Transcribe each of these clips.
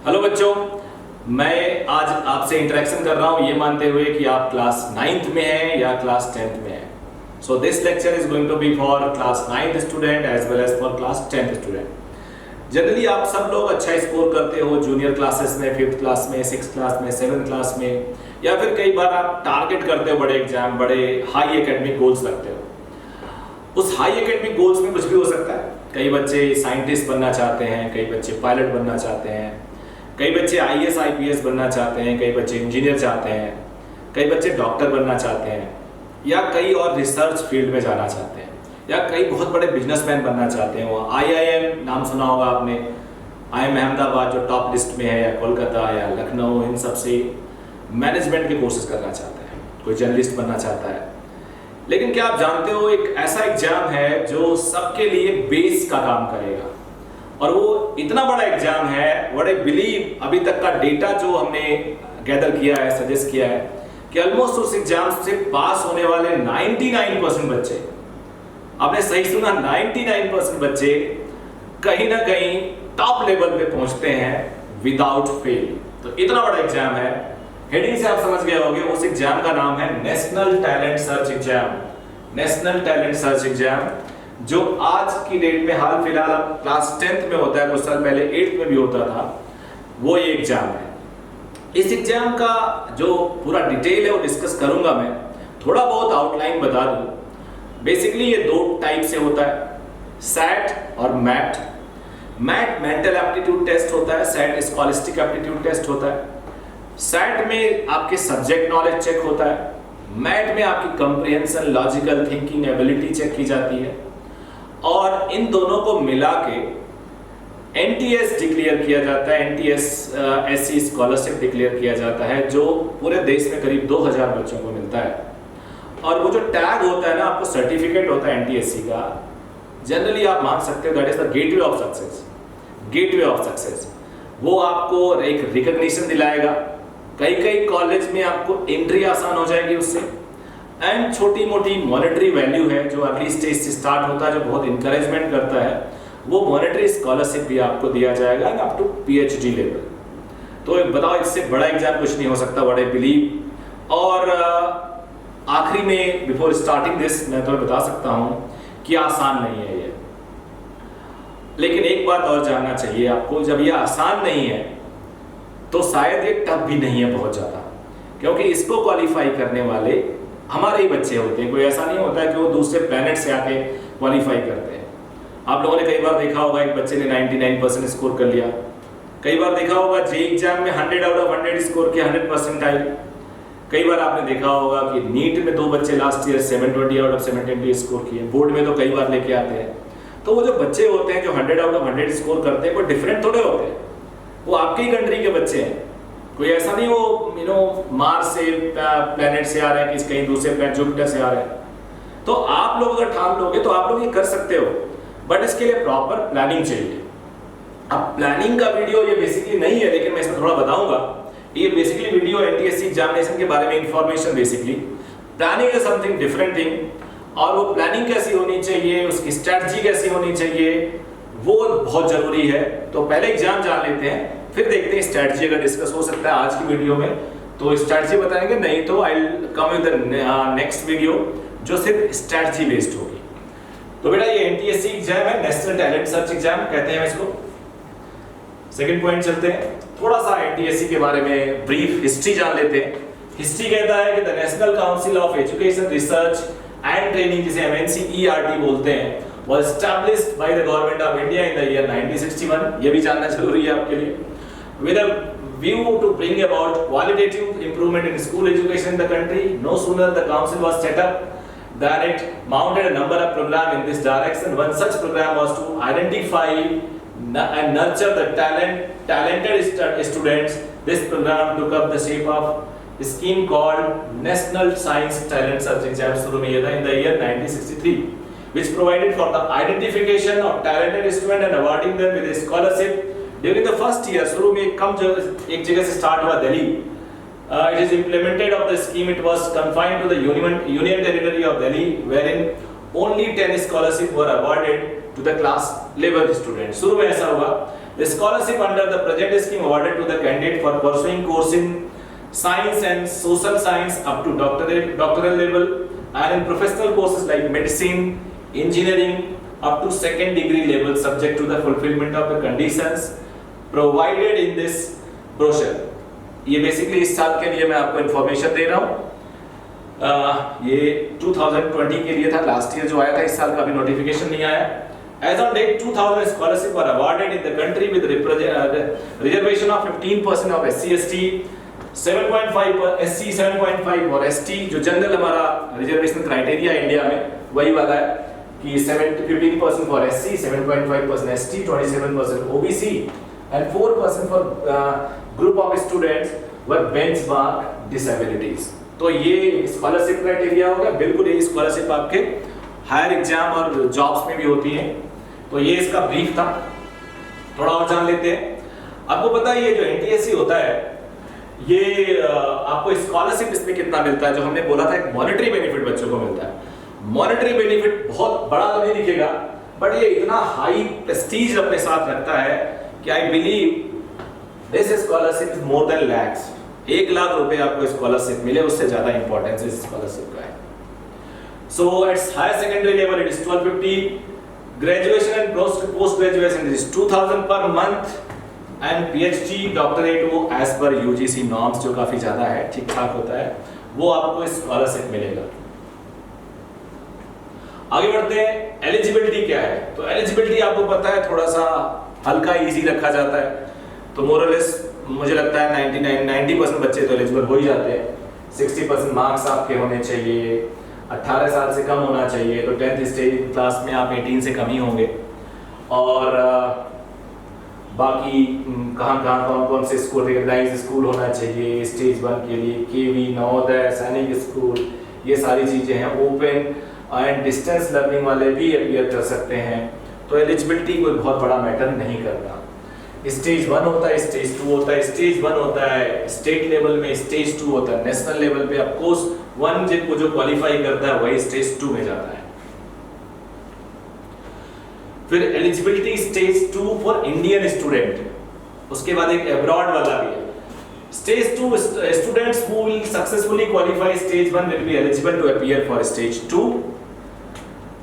Hello बच्चों, मैं आज आपसे इंटरेक्शन कर रहा हूँ ये मानते हुए कि आप क्लास 9th में हैं या क्लास 10th में हैं। So this lecture is going to be for class 9th student as well as for class 10th student. Generally आप सब लोग अच्छा स्कोर करते हो जूनियर क्लासेस में, 5th क्लास में, 6th क्लास में, 7th क्लास में, या फिर कई बार आप टारगेट करते हो बड़े एग्जाम, बड़े हाई एकेडमिक गोल्स रखते हो। उस हाई एकेडमिक गोल्स में कुछ भी हो सकता है। कई बच्चे साइंटिस्ट बनना चाहते हैं, कई बच्चे पायलट बनना चाहते हैं, कई बच्चे आईएएस आईपीएस बनना चाहते हैं, कई बच्चे इंजीनियर चाहते हैं, कई बच्चे डॉक्टर बनना चाहते हैं, या कई और रिसर्च फील्ड में जाना चाहते हैं, या कई बहुत बड़े बिजनेसमैन बनना चाहते हैं। वो आईआईएम नाम सुना होगा आपने, आईआईएम अहमदाबाद जो टॉप लिस्ट में है, या कोलकाता या लखनऊ, इन सब से मैनेजमेंट के कोर्सेज करना चाहते हैं। कोई जर्नलिस्ट बनना चाहता है। लेकिन क्या आप जानते हो एक ऐसा एग्जाम है जो सबके लिए बेस का काम करेगा, और वो इतना बड़ा एग्जाम है, व्हाट आई बिलीव अभी तक का डेटा जो हमने गैदर किया है, सजेस्ट किया है कि ऑलमोस्ट उस एग्जाम से पास होने वाले 99% बच्चे, आपने सही सुना, 99% बच्चे कहीं ना कहीं टॉप लेवल पे पहुंचते हैं विदाउट फेल। तो इतना बड़ा एग्जाम है, हेडिंग से आप समझ गए होंगे, उस एग्जाम का नाम है national talent search exam. National talent search exam जो आज की डेट में हाल फिलहाल क्लास 10th में होता है, कुछ साल पहले 8th में भी होता था, वो ये एग्जाम है। इस एग्जाम का जो पूरा डिटेल है वो डिस्कस करूंगा मैं, थोड़ा बहुत आउटलाइन बता दूं। बेसिकली ये दो टाइप से होता है, सैट और MAT. MAT mental aptitude test होता है, सैट स्कॉलिस्टिक एप्टीट्यूड टेस्ट होता है। सैट में आपके सब्जेक्ट नॉलेज चेक होता है, मैट में आपकी comprehension, logical thinking ability check की जाती है, और इन दोनों को मिला के एनटीएस डिक्लेयर किया जाता है। एनटीएस एससी स्कॉलरशिप डिक्लेयर किया जाता है, जो पूरे देश में करीब 2000 बच्चों को मिलता है। और वो जो टैग होता है ना, आपको सर्टिफिकेट होता है एनटीएससी का, जनरली आप मान सकते हो that is the gateway of success. Gateway of success वो आपको एक रिकॉग्निशन दिलाएगा। कई कॉलेज में आपको एंट्री आसान हो जाएगी उससे, एंड छोटी मोटी मॉनेटरी वैल्यू है जो अर्ली स्टेज से स्टार्ट होता है, जो बहुत इंकरेजमेंट करता है, वो मॉनेटरी स्कॉलरशिप भी आपको दिया जाएगा अप टू पीएचडी लेवल। तो बताओ, इससे बड़ा एग्जाम कुछ नहीं हो सकता, बड़े बिलीव। और आखिरी में बिफोर स्टार्टिंग दिस मैं तुम्हें बता सकता हूं कि आसान नहीं है ये। लेकिन एक बात और जानना चाहिए आपको, जब ये आसान नहीं है तो शायद ये टफ भी नहीं है बहुत ज्यादा, क्योंकि इसको क्वालिफाई करने वाले हमारे ही बच्चे होते हैं। कोई ऐसा नहीं होता है कि वो दूसरे प्लेनेट से आके क्वालिफाई करते हैं। आप लोगों ने कई बार देखा होगा एक बच्चे ने 99% स्कोर कर लिया। कई बार देखा होगा जेईई एग्जाम में 100 आउट ऑफ 100 स्कोर किया, 100% आई। कई बार आपने देखा होगा कि नीट में 2 बच्चे last year 720 out of 720 score किए। बोर्ड में तो कई बार लेके आते हैं। तो वो जो बच्चे होते हैं जो 100 आउट ऑफ 100 स्कोर करते हैं, वो डिफरेंट थोड़े होते हैं, वो आपकी कंट्री के बच्चे हैं। कोई ऐसा नहीं वो मार्स से, प्लेनेट से आ रहे हैं, कहीं दूसरे प्लेनेट जुपिटर से आ रहे हैं। तो आप लोग अगर ठान लोगे तो आप लोग ये कर सकते हो, बट इसके लिए प्रॉपर प्लानिंग चाहिए। अब प्लानिंग का वीडियो ये बेसिकली नहीं है, लेकिन मैं इसमें थोड़ा बताऊंगा। ये बेसिकली वीडियो एनटीएससी एग्जामिनेशन के बारे में information, basically planning is something different thing. और वो प्लानिंग कैसी होनी चाहिए, उसकी स्ट्रेटजी कैसी होनी चाहिए, वो बहुत जरूरी है। तो पहले एग्जाम जान लेते हैं, फिर देखते हैं स्ट्रेटजी अगर डिस्कस हो सकता है आज की वीडियो में तो स्ट्रेटजी बताएंगे, नहीं तो I will come with the next video जो सिर्फ स्ट्रेटजी बेस्ड होगी। तो बेटा ये एनटीएससी एग्जाम है, नेशनल टैलेंट सर्च एग्जाम कहते हैं इसको। सेकंड पॉइंट चलते हैं, थोड़ा सा एनटीएससी के बारे में ब्रीफ हिस्ट्री जान लेते हैं। हिस्ट्री कहता है कि the national council of education research and training, जिसे एमएनसीईआरटी बोलते हैं, was established by the government of India in the year 1961। ये भी जानना जरूरी है आपके लिए। With a view to bring about qualitative improvement in school education in the country, no sooner the council was set up than it mounted a number of programs in this direction. One such program was to identify and nurture the talented students. This program took up the shape of a scheme called National Science Talent Search Exam, शुरू में ये था in the year 1963, which provided for the identification of talented students and awarding them with a scholarship during the first year। शुरू में एक जगह से start हुआ, Delhi. It is implemented of the scheme. It was confined to the Union Territory of Delhi, wherein only 10 scholarships were awarded to the class level students। शुरू में ऐसा हुआ The scholarship under the present scheme awarded to the candidate for pursuing course in science and social science up to doctoral level, and in professional courses like medicine, engineering up to second degree level, subject to the fulfillment of the conditions provided in this brochure. ये basically इस साल के लिए मैं आपको information दे रहा हूँ। ये 2020 के लिए था, लास्ट ईयर जो आया था, इस साल का अभी नोटिफिकेशन नहीं आया। As on date, 2000 scholarships were awarded in the country with reservation of 15% of SC/ST, 7.5 पर SC, 7.5 और ST, जो जनरल हमारा रिजर्वेशन क्राइटेरिया इंडिया में वही वाला है कि 15% for SC, 7.5% ST, 27% OBC and 4% for group of students with benchmark disabilities। तो ये स्कॉलरशिप क्राइटेरिया हो गया। बिल्कुल ये स्कॉलरशिप आपके हायर एग्जाम और जॉब्स में भी होती हैं। तो ये इसका ब्रीफ था, थोड़ा और जान लेते हैं। आपको पता है ये जो NTSC होता है, ये आपको स्कॉलरशिप इसमें कितना मिलता है, जो हमने बोला था एक मॉनेटरी बेनिफिट बच्चों को मिलता है। मॉनेटरी बेनिफिट बहुत बड़ा तो नहीं दिखेगा, बट ये इतना हाई प्रेस्टीज अपने साथ रखता है कि I believe this scholarship is more than lakhs. 1 lakh रुपए आपको स्कॉलरशिप मिले, उससे ज्यादा इंपॉर्टेंस इस स्कॉलरशिप का है। So at higher secondary level it is 1250, graduation and post graduation it is 2000 per month, and PhD doctorate वो as per UGC norms जो काफी ज्यादा है, ठीक ठाक होता है, वो आपको स्कॉलरशिप मिलेगा। आगे बढ़ते हैं, एलिजिबिलिटी क्या है? तो एलिजिबिलिटी आपको पता है थोड़ा सा हल्का इजी रखा जाता है, तो मोरलेस मुझे लगता है 90% बच्चे तो एलिजिबल हो ही जाते हैं। 60% मार्क्स आपके होने चाहिए, 18 साल से कम होना चाहिए, तो 10th स्टेज क्लास में आप 18 से कम ही होंगे। और बाकी कहाँ कौन से स्कूल, रिकॉग्नाइज्ड स्कूल होना चाहिए स्टेज 1 के लिए, केवी, नवोदय, सैनिक स्कूल, ये सारी चीज़ें हैं। ओपन एंड डिस्टेंस लर्निंग वाले भी अपीयर कर सकते हैं। तो एलिजिबिलिटी कोई बहुत बड़ा मैटर नहीं करता। स्टेज 1 होता है, स्टेज 2 होता है। स्टेज 1 होता है स्टेट लेवल में, स्टेज 2 होता है नेशनल लेवल पे। ऑफ कोर्स 1 जिनको जो क्वालिफाई करता है वही स्टेज 2 में जाता है। फिर eligibility stage 2 for Indian student, उसके बाद एक अब्रॉड वाला भी है। Stage 2 students who will successfully qualify stage 1 will be eligible to appear for stage 2।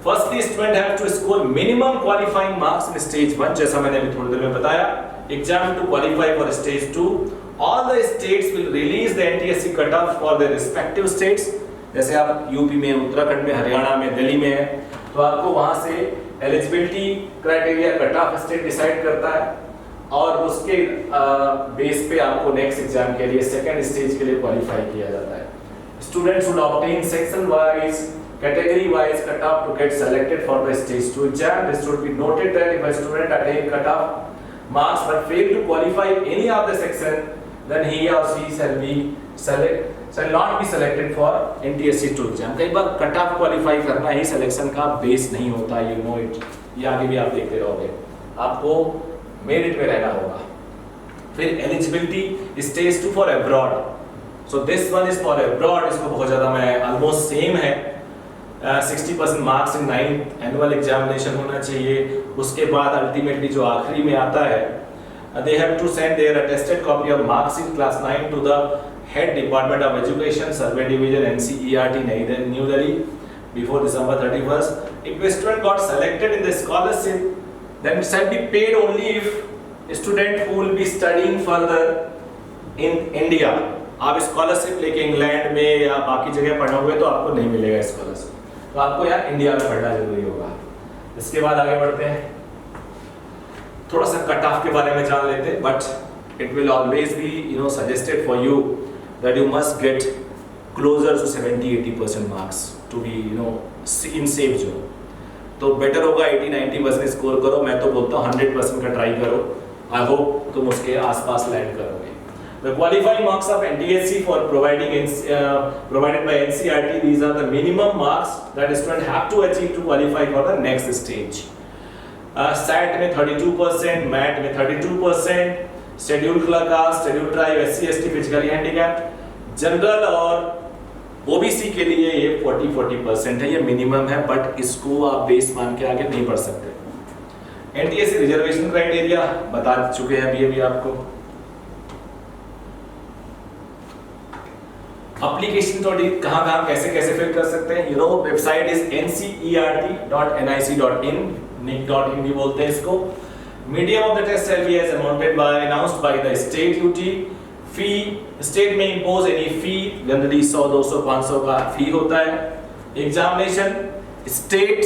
Firstly, student have to score minimum qualifying marks in stage 1, जैसा मैंने अभी थोड़ी देर में बताया। Exam to qualify for stage 2. All the states will release the NTSC cutoff for their respective states. जैसे आप UP में, उत्तराखंड में, हरियाणा में, दिल्ली में है, तो आपको वहाँ से eligibility criteria cutoff state decide करता है, और उसके बेस पे आपको नेक्स्ट एग्जाम के लिए सेकेंड स्टेज के लिए क्वालिफाई किया जाता है। Students would obtain section wise, category wise cutoff to get selected for the stage 2 exam. This should be noted that if a student attain cutoff marks but fail to qualify any of the section, then he or she shall not be selected for NTSC 2 exam. कई बार cutoff qualify करना ही selection का base नहीं होता, you know it. ये आगे भी आप देखते रहोगे, आपको merit में रहना होगा। फिर eligibility stage 2 for abroad. So this one is for abroad. इसको बहुत ज़्यादा मैं almost same है। 60% marks in 9th annual examination होना चाहिए। उसके बाद अल्टीमेटली जो आखिरी में आता है, they have to send their attested copy of marks in class 9 to the head department of education, survey division, NCERT, New Delhi, before December 31st. If a student got selected in the scholarship, then it shall be paid only if a student who will be studying further in India. आप scholarship लेके England में या बाकी जगह पढ़ोगे तो आपको नहीं मिलेगा स्कॉलरशिप, तो आपको यार इंडिया में पढ़ना जरूरी होगा। इसके बाद आगे बढ़ते हैं, थोड़ा सा कट ऑफ के बारे में जान लेते हैं। But it will always be suggested for you that you must get closer to 70-80% marks to be in safe zone. तो बेटर होगा 80-90% स्कोर करो। मैं तो बोलता हूँ 100% का ट्राई करो। आई होप तुम उसके आसपास लैंड करोगे। The qualifying marks of NTSC for provided by NCERT, these are the minimum marks that students have to achieve to qualify for the next stage. SAT में 32%, MAT में 32%, scheduled class, scheduled tribe, SC/ST, physically handicapped, general और OBC के लिए ये 40% है, ये minimum है, but इसको आप बेस मान के आगे नहीं बढ़ सकते। एनटीएससी रिजर्वेशन क्राइटेरिया बता चुके हैं अभी आपको। एप्लीकेशन थोड़ी कहाँ कैसे फिल कर सकते हैं, वेबसाइट इज ncert.nic.in, nic.in भी बोलते हैं इसको। Medium of the test shall be as announced by the state UT। Fee state में इम्पोज एनी फी, जनरली 100, 200, 500 का फी होता है। एग्जामिनेशन स्टेट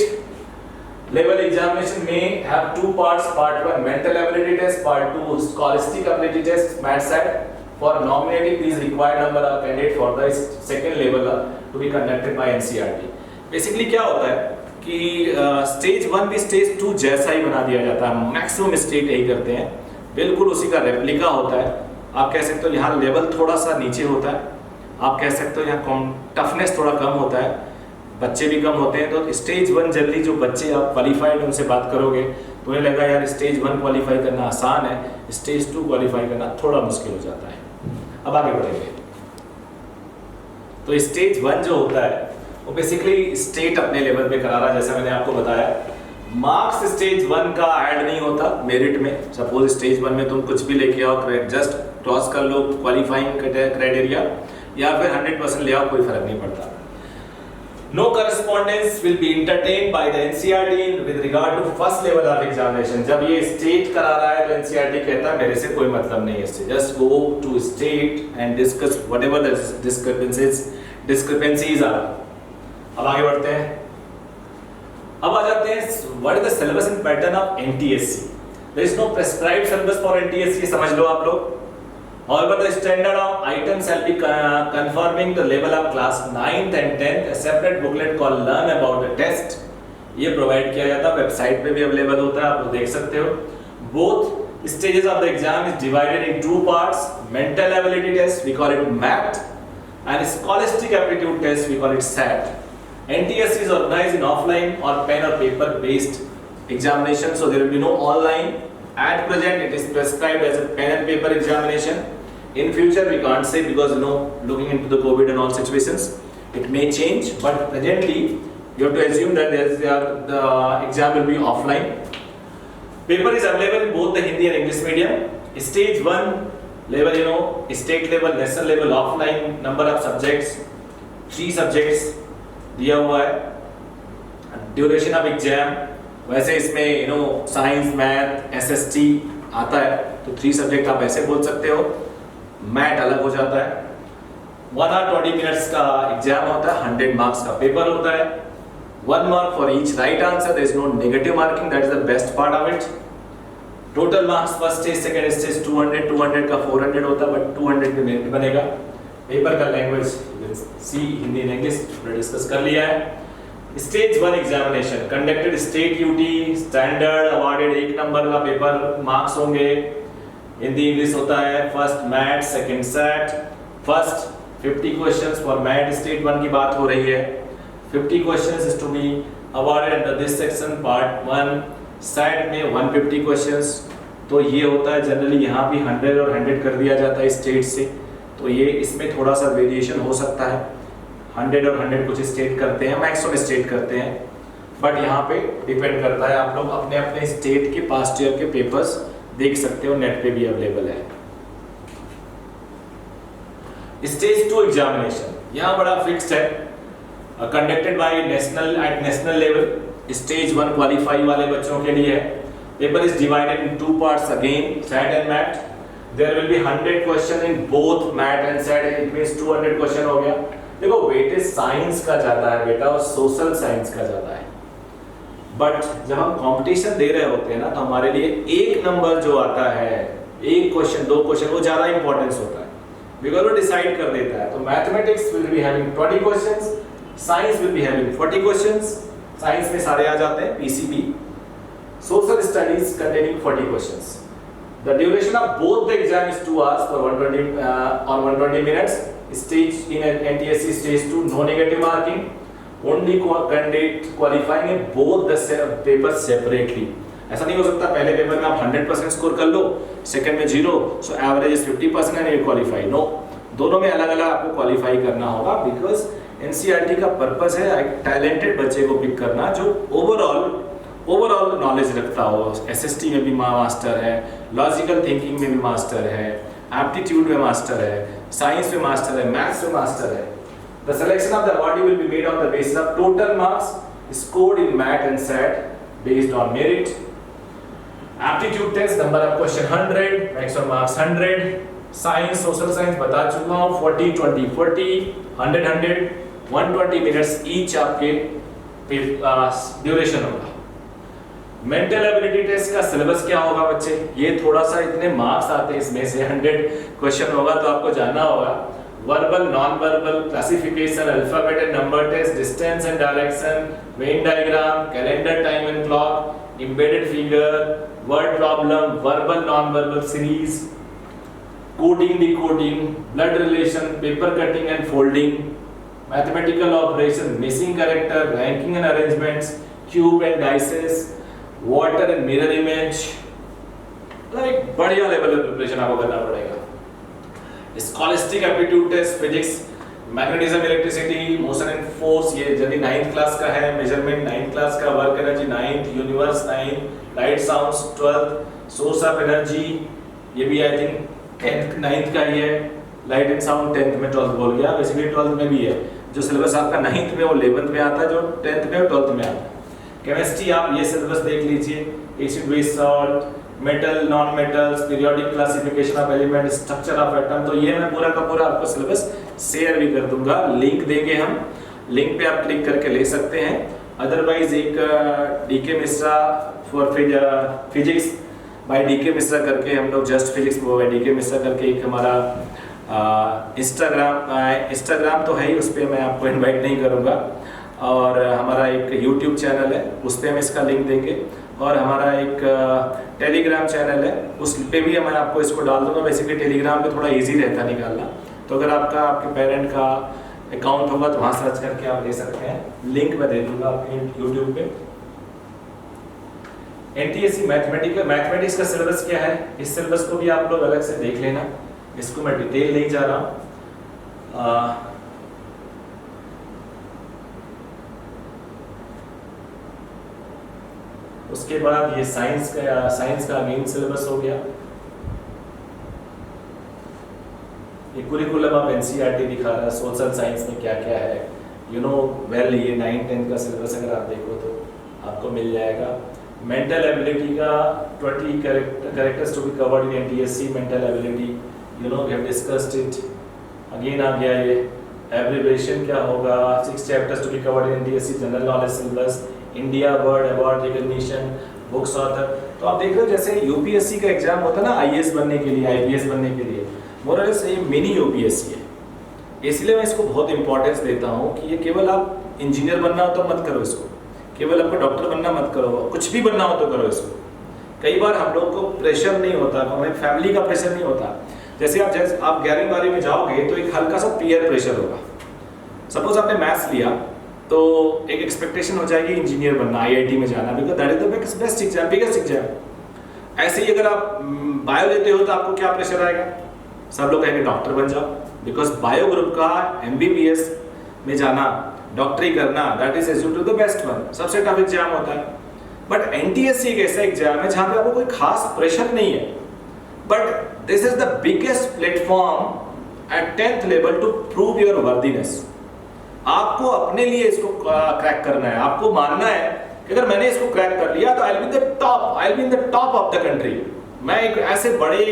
लेवल एग्जामिनेशन में have two parts, part 1 mental ability test, part 2 scholastic ability test maths for nominating these required number of candidate for the second level to be conducted by NCERT। Basically क्या होता है कि stage 1 भी stage 2 जैसा ही बना दिया जाता है, मैक्सिमम स्टेट यही करते हैं, बिल्कुल उसी का रेप्लिका होता है। आप कह सकते हो यहाँ लेवल थोड़ा सा नीचे होता है, आप कह सकते हो यहाँ टफनेस थोड़ा कम होता है, बच्चे भी कम होते हैं। तो स्टेज 1 जल्दी जो बच्चे आप क्वालिफाइड उनसे बात करोगे तो उन्हें लगा यार स्टेज 1 क्वालिफाई करना आसान है, स्टेज 2 क्वालिफाई करना थोड़ा मुश्किल हो जाता है। अब आगे बढ़ेंगे। तो स्टेज 1 जो होता है वो बेसिकली स्टेट अपने लेवल पे करा रहा है, जैसा मैंने आपको बताया। मार्क्स स्टेज 1 का ऐड नहीं होता मेरिट में। सपोज स्टेज 1 में तुम कुछ भी लेके आओ, जस्ट क्रॉस कर लो क्वालिफाइंग क्राइटेरिया, या फिर 100% ले आओ, कोई फर्क नहीं पड़ता। No correspondence will be entertained by the NCERT with regard to first level of examination। जब ये स्टेट करा रहा है तो NCERT कहता है मेरे से कोई मतलब नहीं है इससे, just go to state and discuss whatever the discrepancies are। अब आगे बढ़ते हैं, अब आ जाते हैं what is the syllabus and pattern of NTSC। There is no prescribed syllabus for NTSC, समझ लो आप लोग। However, the standard of items shall be confirming the level of class 9th and 10th। A separate booklet called Learn About the Test ये provide किया जाता है, website पे भी available होता है, आप लोग देख सकते हो। Both stages of the exam is divided in two parts: mental ability test, we call it MAT, and scholastic aptitude test, we call it SAT। NTSC is organized in offline or pen or paper based examination, so there will be no online। At present, it is prescribed as a pen and paper examination। In future, we can't say because looking into the COVID and all situations, it may change. But presently, you have to assume that the exam will be offline। Paper is available in both the Hindi and English medium। Stage 1 level, state level, national level, offline, number of subjects, 3 subjects दिया हुआ है। Duration of exam वैसे इसमें science, math, SST आता है तो 3 subject आप ऐसे बोल सकते हो। मैथ अलग हो जाता है। 1 hour 20 minutes का एग्जाम होता है, 100 मार्क्स का पेपर होता है। 1 mark for each right answer, there is no negative marking, that is the best part of it। Total marks first stage, second stage 200 का 400 होता है, बट 200 में मेरिट बनेगा। पेपर का लैंग्वेज सी, हिंदी एंड इंग्लिश डिस्कस कर लिया है। Stage 1 examination conducted state UT, standard awarded 1 number का पेपर, मार्क्स होंगे, हिंदी इंग्लिश होता है। First math, second SAT. First 50 questions for math, state 1 की बात हो रही है। 50 questions is to be awarded under this section part 1। SAT में 150 क्वेश्चंस। तो ये होता है जनरली, यहाँ भी 100 और 100 कर दिया जाता है स्टेट से, तो ये इसमें थोड़ा सा वेरिएशन हो सकता है। 100 और 100 कुछ स्टेट करते हैं, मैक्सिमम स्टेट करते हैं, बट यहाँ पे डिपेंड करता है। आप लोग अपने अपने स्टेट के पास्ट ईयर के पेपर्स देख सकते हो, नेट पे भी अवेलेबल है। स्टेज 2 एग्जामिनेशन यहाँ बड़ा फिक्स्ड है, conducted by national at national level. Stage 1 qualify वाले बच्चों के लिए है। Paper is divided in 2 parts again, SAT and math. There will be 100 question in both math and SAT, it means 200 question हो गया। देखो वेटेज साइंस का जाता है बेटा और सोशल साइंस का जाता है, बट जब हम कंपटीशन दे रहे होते हैं ना, तो हमारे लिए 1 नंबर जो आता है, 1 क्वेश्चन 2 क्वेश्चन, वो ज्यादा इंपॉर्टेंस होता है, बिकॉज वो डिसाइड कर देता है। तो mathematics will be having 20 questions, science will be having 40 questions, science में सारे आ जाते हैं, PCB. Social studies containing 40 questions. The duration of both the exam is 2 hours for 120 minutes। Stage in NTSC stage 2, no negative marking, only candidate qualifying in both the papers separately। ऐसा नहीं हो सकता पहले paper में आप 100% score कर लो, second में 0, so average is 50% and you qualify. No, दोनों में अलग अलग आपको क्वालिफाई करना होगा, बिकॉज NCERT का पर्पस है एक टैलेंटेड बच्चे को पिक करना जो ओवरऑल ओवरऑल नॉलेज रखता हो, एसएसटी में भी मास्टर है, लॉजिकल थिंकिंग में भी मास्टर है, एप्टीट्यूड में मास्टर है, साइंस में मास्टर है, मैथ्स में मास्टर है। The selection of the awardee will be made on the basis of total marks scored in math and SAT based on merit. Aptitude test number of question 100, maximum marks 100. Science, social science बता चुका हूँ 40, 20, 40, 100, 100, 120 minutes each आपके duration होगा। Mental ability test का syllabus क्या होगा बच्चे, ये थोड़ा सा इतने मार्क्स आते हैं इसमें से 100 क्वेश्चन होगा तो आपको जानना होगा। Verbal, non verbal, classification, alphabet and number test, distance and direction, Venn diagram, calendar, time and clock, embedded figure, word problem, verbal, non-verbal series, coding, decoding, blood relation, paper cutting and folding, mathematical operation, missing character, ranking and arrangements, cube and dices, water and mirror image। एक बढ़िया level पे preparation आपको करना पड़ेगा। Scholastic aptitude test, physics, magnetism, electricity, motion and force, ये जल्दी 9th class का है। मेजरमेंट 9th क्लास का, work energy 9th, universe 9th, light sounds 12th, source of energy ये भी आई थिंक 10th 9th का ही है। लाइट एंड साउंड 10th में, 12th बोल गया, बेसिकली 12th में भी है। जो सिलेबस आपका 9th में वो 11th में आता है, जो 10th में और 12th में आता है। केमिस्ट्री आप ये सिलेबस देख लीजिए, acid base salt, metal, non metals, periodic classification of element, structure of atom, तो ये मैं पूरा का पूरा आपको सिलेबस शेयर भी कर दूंगा। लिंक देंगे हम, लिंक पे आप क्लिक करके ले सकते हैं। अदरवाइज एक DK Mishra for physics by DK Mishra करके, हम लोग just physics by DK Mishra करके एक हमारा इंस्टाग्राम तो है ही, उस पर मैं आपको इनवाइट नहीं करूँगा, और हमारा एक यूट्यूब चैनल है उस पर हम इसका लिंक देंगे, और हमारा एक टेलीग्राम चैनल है उस पे भी मैं आपको इसको डाल दूंगा। बेसिकली टेलीग्राम पे थोड़ा इजी रहता है निकालना, तो अगर आपके पेरेंट का अकाउंट होगा तो वहाँ सर्च करके आप ले सकते हैं। लिंक मैं दे दूंगा आपके यूट्यूब पे। एनटीएससी मैथमेटिक्स का सिलेबस क्या है, इस सिलेबस को भी आप लोग अलग से देख लेना, इसको मैं डिटेल नहीं जा रहा हूँ। उसके बाद ये साइंस का मेन सिलेबस हो गया। ये कुरिकुलम ऑफ एनसीईआरटी दिखा रहा है सोशल साइंस में क्या क्या है, यू नो वेल। ये 9th 10th का सिलेबस अगर आप देखो तो आपको मिल जाएगा। मेंटल एबिलिटी का 20 characters to be covered in NTSC mental ability, you know we have discussed it. Again आ गया ये एब्रिविएशन क्या होगा, 6 chapters to be covered in NTSC general knowledge syllabus, India world award recognition, books author. तो आप देख रहे हो जैसे यूपीएससी का एग्जाम होता है ना आईएएस बनने के लिए, आईपीएस बनने के लिए, मोरल से मिनी यूपीएससी है। इसलिए मैं इसको बहुत इंपॉर्टेंस देता हूँ कि ये केवल आप इंजीनियर बनना हो तो मत करो इसको, केवल आपको डॉक्टर बनना मत करो, कुछ भी बनना हो तो करो इसको। कई बार हम लोग को प्रेशर नहीं होता, हमें फैमिली का प्रेशर नहीं होता। जैसे आप 11वीं 12वीं में जाओगे तो एक हल्का सा पीयर प्रेशर होगा। सपोज आपने मैथ्स लिया तो एक एक्सपेक्टेशन हो जाएगी इंजीनियर बनना, आईआईटी में जाना, because that is the best exam, biggest exam. ऐसे ही अगर आप बायो लेते हो तो आपको क्या प्रेशर आएगा, सब लोग कहेंगे डॉक्टर बन जाओ, बिकॉज बायो ग्रुप का एमबीबीएस में जाना, डॉक्टरी करना, that is assumed to the best one, सबसे टफ एग्जाम होता है। बट एनटीएससी एक ऐसा एग्जाम है जहाँ पे आपको कोई खास प्रेशर नहीं है, but this is the biggest platform at 10th level to prove your worthiness. आपको अपने लिए इसको क्रैक करना है, आपको मानना है कि अगर मैंने इसको क्रैक कर लिया तो I will be in the top of the country. मैं एक ऐसे बड़े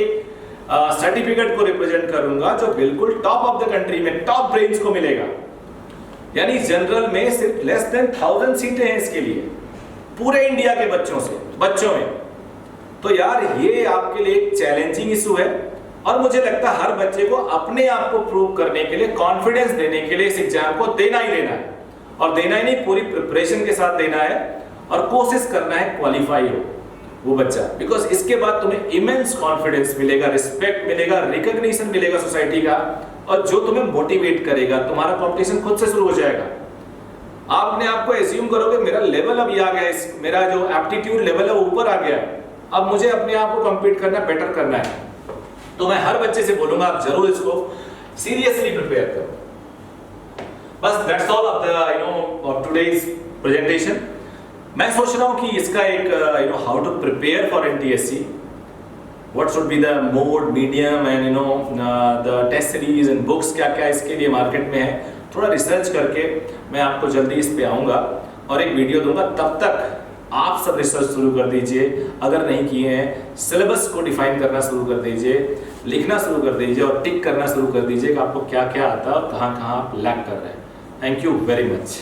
सर्टिफिकेट को रिप्रेजेंट करूंगा जो बिल्कुल टॉप ऑफ द कंट्री में टॉप ब्रेन्स को मिलेगा। यानी जनरल में सिर्फ लेस देन 1000 सीटें हैं इसके लिए, पूरे इंडिया के बच्चों में। तो यार ये आपके लिए एक चैलेंजिंग इशू है, और मुझे लगता है हर बच्चे को अपने आप को प्रूव करने के लिए, कॉन्फिडेंस देने के लिए इस एग्जाम को देना ही देना है, और देना ही नहीं पूरी प्रिपरेशन के साथ देना है, और कोशिश करना है क्वालिफाई हो वो बच्चा। बिकॉज इसके बाद तुम्हें इमेंस कॉन्फिडेंस मिलेगा, रिस्पेक्ट मिलेगा, रिकॉग्निशन मिलेगा सोसाइटी का, और जो तुम्हें मोटिवेट करेगा, तुम्हारा कंपटीशन खुद से शुरू हो जाएगा। आपने आपको एज्यूम करोगे मेरा लेवल अब आ गया, मेरा जो एप्टीट्यूड लेवल है ऊपर आ गया, अब मुझे अपने आप को कम्पीट करना, बेटर करना है। तो मैं हर बच्चे से बोलूंगा आप जरूर इसको सीरियसली प्रिपेयर करो। बस that's all of the of today's presentation. मैं सोच रहा हूँ कि इसका एक how to prepare for NTSC, what should be the mode, medium and the test series and books, क्या क्या इसके लिए मार्केट में है, थोड़ा रिसर्च करके मैं आपको जल्दी इस पे आऊँगा और एक वीडियो दूंगा। तब तक आप सब रिसर्च शुरू कर दीजिए, अगर नहीं किए हैं सिलेबस को डिफाइन करना शुरू कर दीजिए, लिखना शुरू कर दीजिए और टिक करना शुरू कर दीजिए कि आपको क्या क्या आता है और कहाँ कहाँ आप लैग कर रहे हैं। Thank you very much.